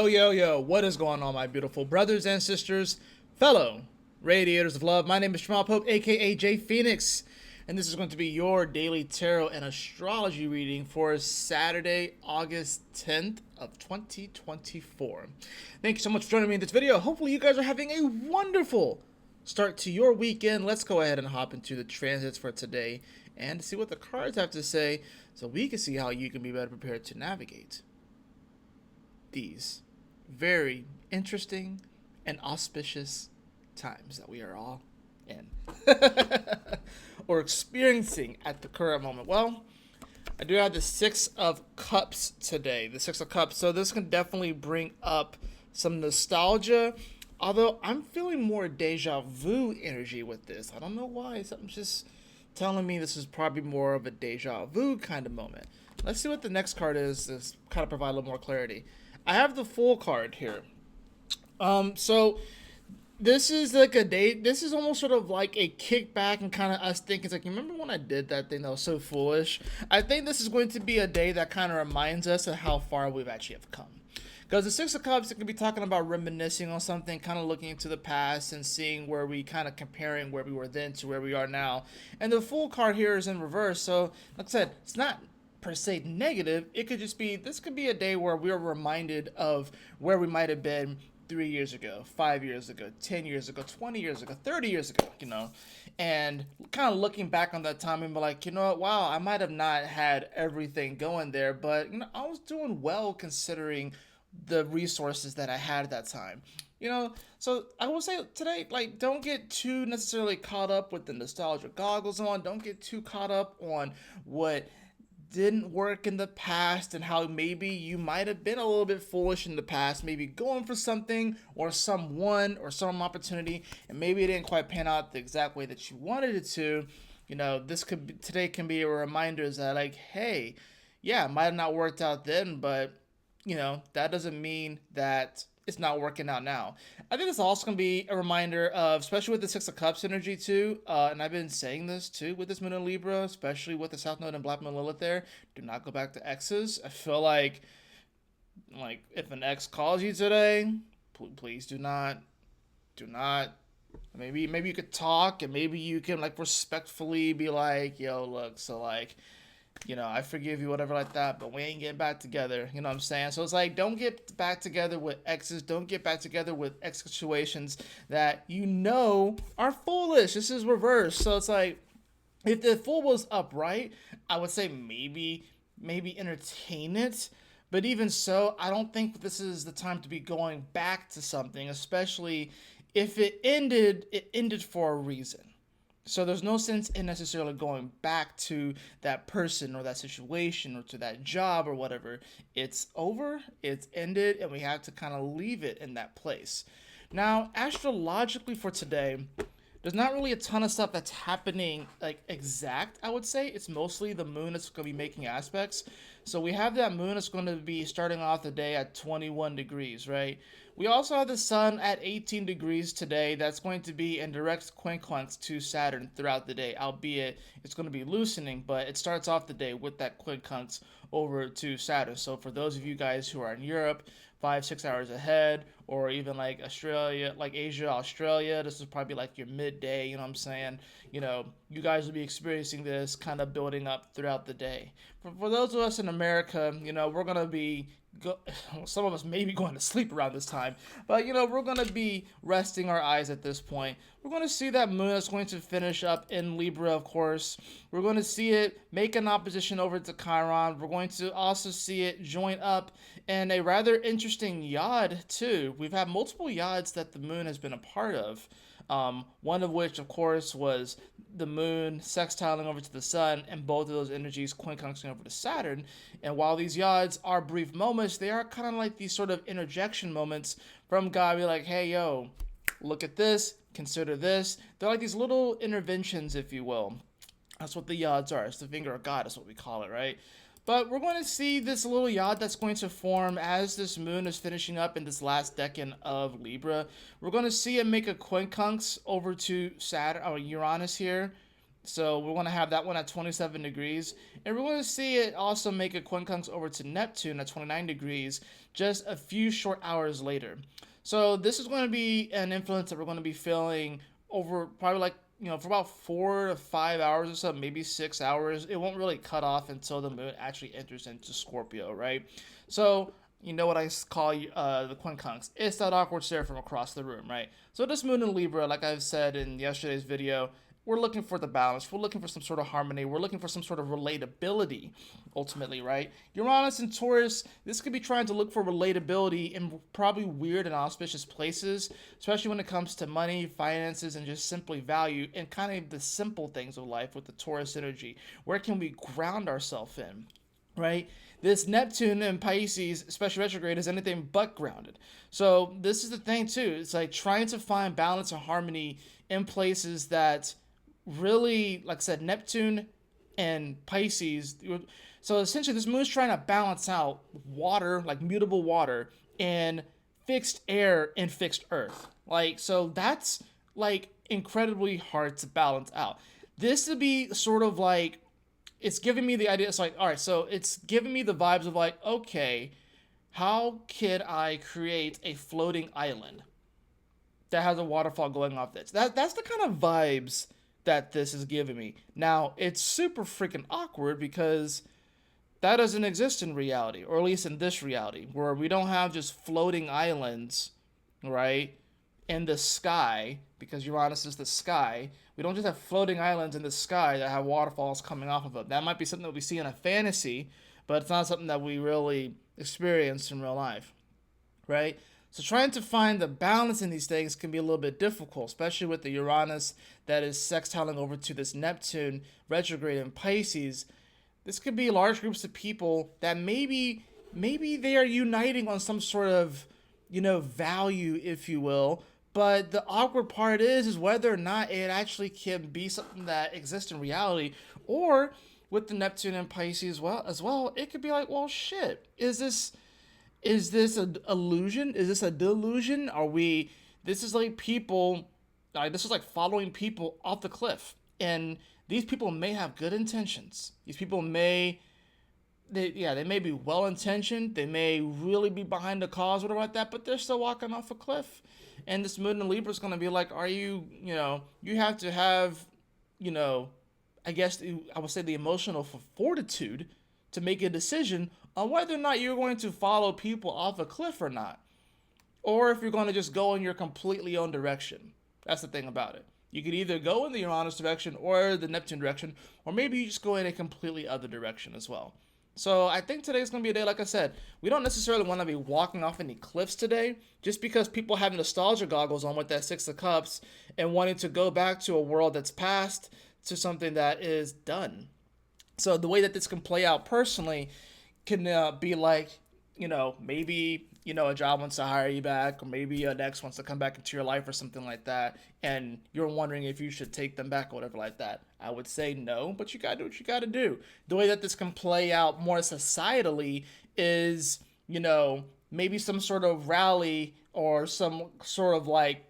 Yo, what is going on, my beautiful brothers and sisters, fellow radiators of love? My name is Jamal Pope, aka J Phoenix, and this is going to be your daily tarot and astrology reading for Saturday, August 10th of 2024. Thank you so much for joining me in this video. Hopefully you guys are having a wonderful start to your weekend. Let's go ahead and hop into the transits for today and see what the cards have to say so we can see how you can be better prepared to navigate these very interesting and auspicious times that we are all in or experiencing at the current moment. Well, I do have the Six of Cups today. The Six of Cups. So this can definitely bring up some nostalgia. Although I'm feeling more deja vu energy with this. I don't know why. Something's just telling me this is probably more of a deja vu kind of moment. Let's see what the next card is to kind of provide a little more clarity. I have the Fool card here. So this is like a day. This is almost sort of like a kickback and kind of us thinking, it's like, you remember when I did that thing that was so foolish? I think this is going to be a day that kind of reminds us of how far we've actually have come. Because the Six of Cups, it can be talking about reminiscing on something, kind of looking into the past and seeing where we kind of comparing where we were then to where we are now. And the Fool card here is in reverse. So, like I said, it's not per se negative. It could just be, this could be a day where we're reminded of where we might have been 3 years ago, 5 years ago, 10 years ago, 20 years ago, 30 years ago, and kind of looking back on that time and be like, you know what, wow, I might have not had everything going there, but, I was doing well considering the resources that I had at that time. So I will say today, like, don't get too necessarily caught up with the nostalgia goggles on. Don't get too caught up on what didn't work in the past and how maybe you might have been a little bit foolish in the past, maybe going for something or someone or some opportunity, and maybe it didn't quite pan out the exact way that you wanted it to. Today can be a reminder that, like, hey, yeah, it might have not worked out then, but that doesn't mean that it's not working out now. I think it's also going to be a reminder of, especially with the Six of Cups energy too, and I've been saying this too with this Moon in Libra, especially with the South Node and Black Moon Lilith there, do not go back to exes. I feel like if an ex calls you today, please do not, maybe you could talk and maybe you can respectfully be like, yo, look, so I forgive you, whatever like that, but we ain't getting back together. You know what I'm saying? So it's like, don't get back together with exes. Don't get back together with ex situations that are foolish. This is reverse. So it's like, if the Fool was upright, I would say maybe entertain it. But even so, I don't think this is the time to be going back to something, especially if it ended for a reason. So there's no sense in necessarily going back to that person or that situation or to that job or whatever. It's over, it's ended, and we have to kind of leave it in that place. Now, astrologically for today, there's not really a ton of stuff that's happening exact, I would say. It's mostly the moon that's going to be making aspects. So we have that moon that's going to be starting off the day at 21 degrees, right? We also have the sun at 18 degrees today. That's going to be in direct quincunx to Saturn throughout the day, albeit it's going to be loosening, but it starts off the day with that quincunx over to Saturn. So for those of you guys who are in Europe, 5-6 hours ahead, or even like Australia, like Asia, Australia, this is probably like your midday, you know what I'm saying? You guys will be experiencing this kind of building up throughout the day. For those of us in America, we're going to be, some of us may be going to sleep around this time, but we're going to be resting our eyes at this point. We're going to see that moon that's going to finish up in Libra, of course. We're going to see it make an opposition over to Chiron. We're going to also see it join up in a rather interesting yod too. We've had multiple yods that the moon has been a part of. One of which, of course, was the moon sextiling over to the sun, and both of those energies quincunxing over to Saturn. And while these yods are brief moments, they are kind of like these sort of interjection moments from God, be like, hey, yo, look at this, consider this. They're like these little interventions, if you will. That's what the yods are. It's the finger of God, is what we call it, right? But we're going to see this little yod that's going to form as this moon is finishing up in this last decan of Libra. We're going to see it make a quincunx over to Saturn or Uranus here. So we're going to have that one at 27 degrees. And we're going to see it also make a quincunx over to Neptune at 29 degrees just a few short hours later. So this is going to be an influence that we're going to be feeling over probably like, for about 4 to 5 hours or so, maybe 6 hours. It won't really cut off until the moon actually enters into Scorpio, right? So you know what I call the quincunx. It's that awkward stare from across the room, right? So this moon in Libra, like I've said in yesterday's video, we're looking for the balance. We're looking for some sort of harmony. We're looking for some sort of relatability, ultimately, right? Uranus and Taurus, this could be trying to look for relatability in probably weird and auspicious places, especially when it comes to money, finances, and just simply value and kind of the simple things of life with the Taurus energy. Where can we ground ourselves in, right? This Neptune in Pisces, especially retrograde, is anything but grounded. So this is the thing too. It's like trying to find balance and harmony in places that really, like I said, Neptune and Pisces. So essentially, this moon's trying to balance out water, like mutable water, and fixed air and fixed earth. Like, so that's like incredibly hard to balance out. This would be sort of like, it's giving me the idea. It's like, all right, so it's giving me the vibes of like, okay, how could I create a floating island that has a waterfall going off this? That's the kind of vibes that this is giving me. Now, it's super freaking awkward because that doesn't exist in reality, or at least in this reality, where we don't have just floating islands, right, in the sky, because Uranus is the sky. We don't just have floating islands in the sky that have waterfalls coming off of them. That might be something that we see in a fantasy, but it's not something that we really experience in real life, right? So trying to find the balance in these things can be a little bit difficult, especially with the Uranus that is sextiling over to this Neptune retrograde in Pisces. This could be large groups of people that maybe they are uniting on some sort of, value, if you will. But the awkward part is whether or not it actually can be something that exists in reality, or with the Neptune and Pisces as well, it could be like, well, shit, is this an illusion? Is this a delusion? This is like people, this is like following people off the cliff. And these people may have good intentions. These people they may be well intentioned. They may really be behind the cause, whatever like that, but they're still walking off a cliff. And this moon in Libra is going to be like, you have to have, I guess I would say the emotional fortitude to make a decision on whether or not you're going to follow people off a cliff or not. Or if you're going to just go in your completely own direction. That's the thing about it. You could either go in the Uranus direction or the Neptune direction, or maybe you just go in a completely other direction as well. So I think today's going to be a day, like I said, we don't necessarily want to be walking off any cliffs today, just because people have nostalgia goggles on with that Six of Cups and wanting to go back to a world that's past to something that is done. So the way that this can play out personally can be like, maybe, a job wants to hire you back, or maybe an ex wants to come back into your life or something like that, and you're wondering if you should take them back or whatever like that. I would say no, but you gotta do what you gotta do. The way that this can play out more societally is, maybe some sort of rally or some sort of like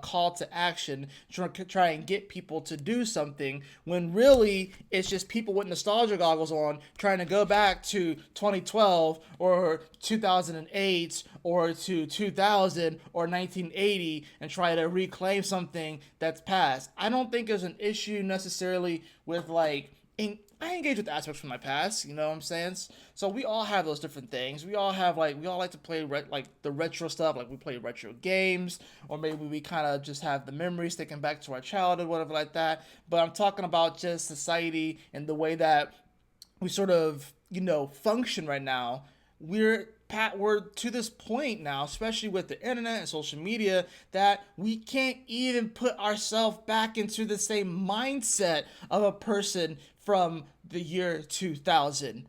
call to action, try and get people to do something, when really it's just people with nostalgia goggles on trying to go back to 2012 or 2008 or to 2000 or 1980 and try to reclaim something that's past. I don't think there's an issue necessarily with like I engage with aspects from my past, you know what I'm saying? So we all have those different things. We all like to play the retro stuff, like we play retro games, or maybe we kind of just have the memories thinking back to our childhood, whatever like that. But I'm talking about just society and the way that we sort of, function right now. We're to this point now, especially with the internet and social media, that we can't even put ourselves back into the same mindset of a person from the year 2000.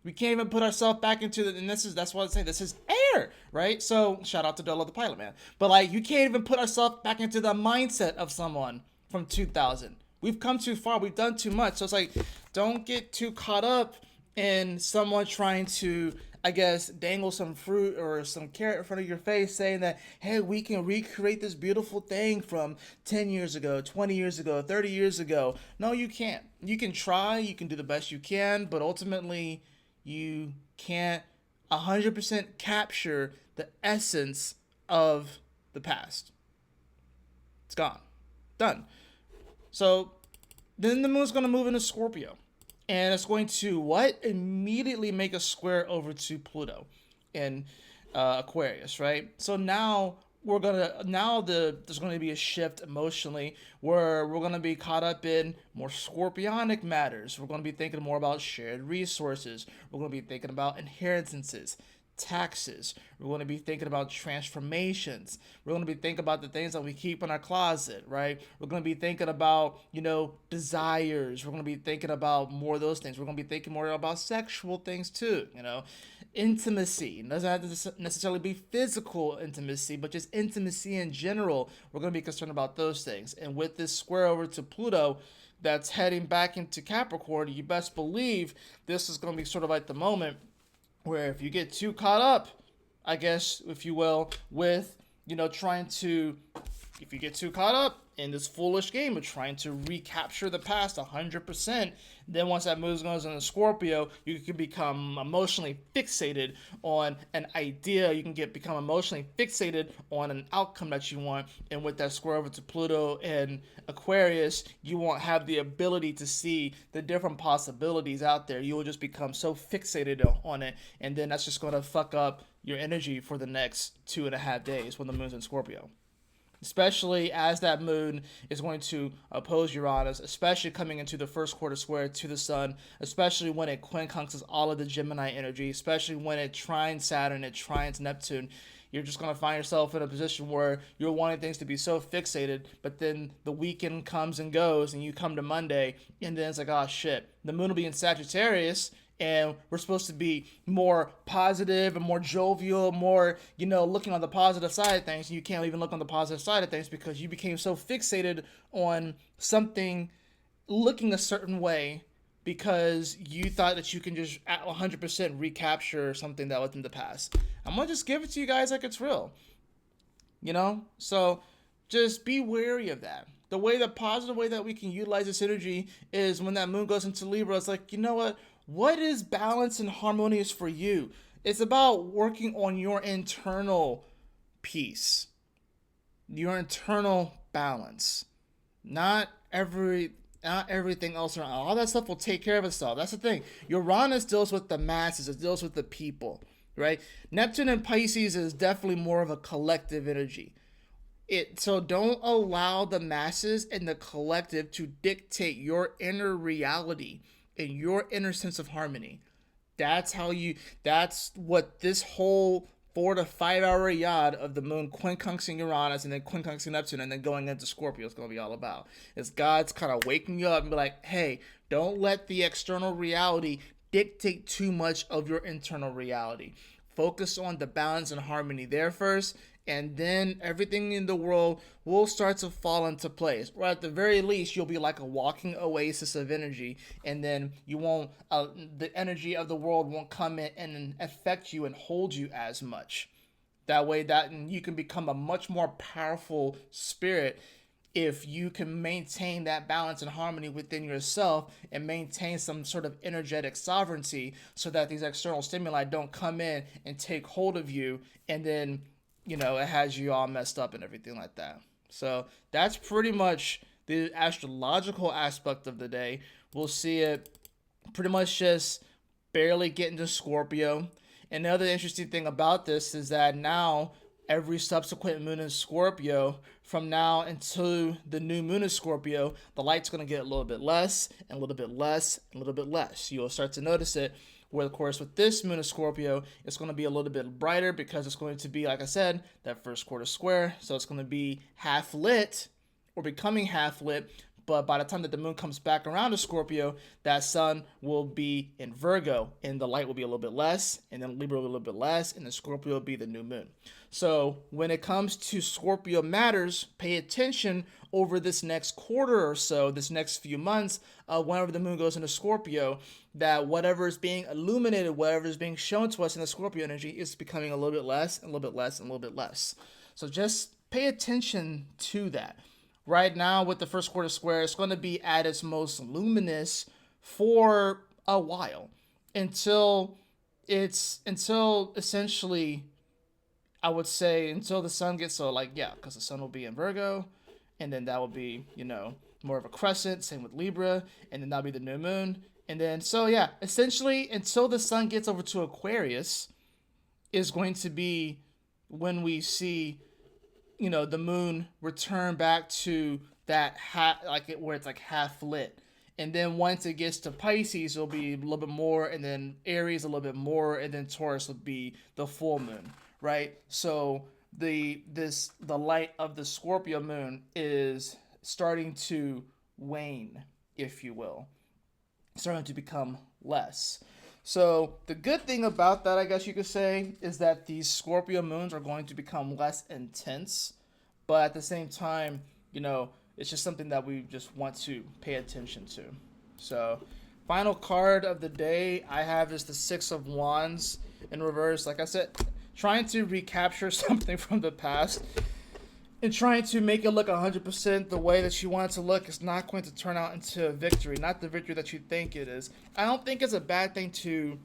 We can't even put ourselves back into and that's why I say this is air, right? So shout out to Dolo the Pilot Man. But like, you can't even put ourselves back into the mindset of someone from 2000. We've come too far. We've done too much. So it's like, don't get too caught up in someone trying to, I guess, dangle some fruit or some carrot in front of your face saying that, hey, we can recreate this beautiful thing from 10 years ago, 20 years ago, 30 years ago. No, you can't. You can try, you can do the best you can, but ultimately, you can't 100% capture the essence of the past. It's gone. Done. So then the moon's going to move into Scorpio. And it's going to what? Immediately make a square over to Pluto in Aquarius, right? So now there's gonna be a shift emotionally where we're gonna be caught up in more scorpionic matters. We're gonna be thinking more about shared resources. We're gonna be thinking about inheritances, taxes. We're going to be thinking about transformations. We're going to be thinking about the things that we keep in our closet, right? We're going to be thinking about, desires. We're going to be thinking about more of those things. We're going to be thinking more about sexual things too, intimacy. It doesn't have to necessarily be physical intimacy, but just intimacy in general. We're going to be concerned about those things. And with this square over to Pluto, that's heading back into Capricorn, you best believe this is going to be sort of like the moment where if you get too caught up, I guess, if you will, with, if you get too caught up in this foolish game of trying to recapture the past 100%, then once that moves goes into Scorpio, you can become emotionally fixated on an idea. You can become emotionally fixated on an outcome that you want. And with that square over to Pluto and Aquarius, you won't have the ability to see the different possibilities out there. You will just become so fixated on it. And then that's just going to fuck up your energy for the next 2.5 days when the moon's in Scorpio. Especially as that moon is going to oppose Uranus, especially coming into the first quarter square to the sun, especially when it quincunxes all of the Gemini energy, especially when it trines Saturn, it trines Neptune. You're just going to find yourself in a position where you're wanting things to be so fixated, but then the weekend comes and goes, and you come to Monday, and then it's like, oh shit, the moon will be in Sagittarius, and we're supposed to be more positive and more jovial, more, looking on the positive side of things. And you can't even look on the positive side of things because you became so fixated on something looking a certain way because you thought that you can just 100% recapture something that was in the past. I'm going to just give it to you guys like it's real. So just be wary of that. The positive way that we can utilize this energy is when that moon goes into Libra, it's like, you know what? What is balanced and harmonious for you? It's about working on your internal peace, your internal balance. Not everything else around. All that stuff will take care of itself. That's the thing. Uranus deals with the masses. It deals with the people, right? Neptune and Pisces is definitely more of a collective energy. So don't allow the masses and the collective to dictate your inner reality and your inner sense of harmony. That's what this whole 4 to 5 hour yard of the moon quincunxing Uranus and then quincunxing Neptune and then going into Scorpio is going to be all about. It's God's kind of waking you up and be like, hey, don't let the external reality dictate too much of your internal reality. Focus on the balance and harmony there first, and then everything in the world will start to fall into place. Or at the very least, you'll be like a walking oasis of energy, and then you won't, the energy of the world won't come in and affect you and hold you as much. That way, you can become a much more powerful spirit if you can maintain that balance and harmony within yourself and maintain some sort of energetic sovereignty so that these external stimuli don't come in and take hold of you and then, it has you all messed up and everything like that. So that's pretty much the astrological aspect of the day. We'll see it pretty much just barely getting to Scorpio. And the other interesting thing about this is that now every subsequent moon in Scorpio, from now until the new moon in Scorpio, the light's going to get a little bit less and a little bit less and a little bit less. You'll start to notice it. Where, of course, with this moon in Scorpio, it's going to be a little bit brighter because it's going to be, like I said, that first quarter square. So it's going to be half lit or becoming half lit But by the time that the moon comes back around to Scorpio, that sun will be in Virgo, and the light will be a little bit less, and then Libra will be a little bit less, and then Scorpio will be the new moon. So when it comes to Scorpio matters, pay attention over this next quarter or so, this next few months, whenever the moon goes into Scorpio, that whatever is being illuminated, whatever is being shown to us in the Scorpio energy is becoming a little bit less, and a little bit less, and a little bit less. So just pay attention to that. Right now, with the first quarter square, it's going to be at its most luminous for a while until essentially, I would say, until the sun gets because the sun will be in Virgo, and then that will be, more of a crescent, same with Libra, and then that'll be the new moon. And then, essentially, until the sun gets over to Aquarius is going to be when we see, the moon return back to that where it's like half lit. And then once it gets to Pisces, it'll be a little bit more, and then Aries a little bit more, and then Taurus will be the full moon, right? So the light of the Scorpio moon is starting to wane, if you will, starting to become less. So the good thing about that, I guess you could say, is that these Scorpio moons are going to become less intense, but at the same time, it's just something that we just want to pay attention to. So final card of the day I have is the Six of Wands in reverse. Like I said, trying to recapture something from the past and trying to make it look 100% the way that you want it to look is not going to turn out into a victory, not the victory that you think it is. I don't think it's a bad thing to,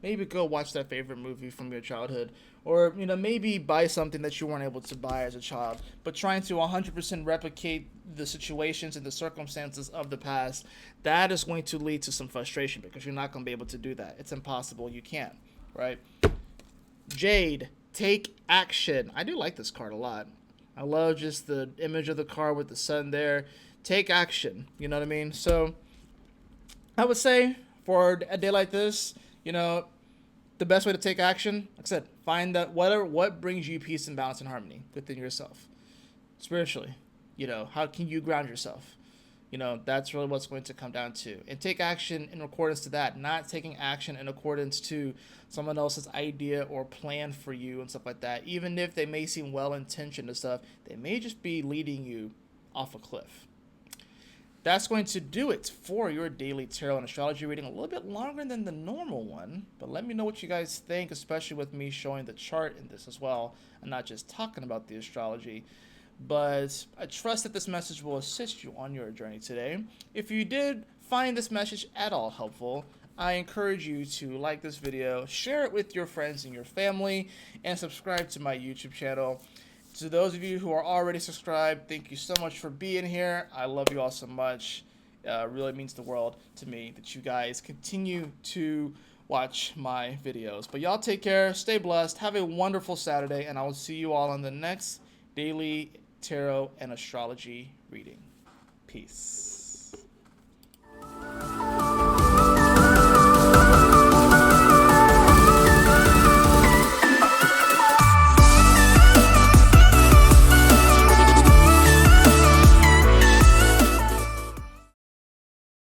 maybe go watch that favorite movie from your childhood, or, maybe buy something that you weren't able to buy as a child, but trying to 100% replicate the situations and the circumstances of the past, that is going to lead to some frustration because you're not going to be able to do that. It's impossible. You can't, right? Jade, take action. I do like this card a lot. I love just the image of the card with the sun there. Take action. You know what I mean? So I would say for a day like this, the best way to take action, like I said, find that what brings you peace and balance and harmony within yourself. Spiritually, how can you ground yourself? That's really what's going to come down to. And take action in accordance to that, not taking action in accordance to someone else's idea or plan for you and stuff like that. Even if they may seem well-intentioned and stuff, they may just be leading you off a cliff. That's going to do it for your daily tarot and astrology reading. A little bit longer than the normal one, but let me know what you guys think, especially with me showing the chart in this as well, and not just talking about the astrology. But I trust that this message will assist you on your journey today. If you did find this message at all helpful, I encourage you to like this video, share it with your friends and your family, and subscribe to my YouTube channel. To those of you who are already subscribed, thank you so much for being here. I love you all so much. It really means the world to me that you guys continue to watch my videos. But y'all take care, stay blessed, have a wonderful Saturday, and I will see you all on the next daily tarot and astrology reading. Peace.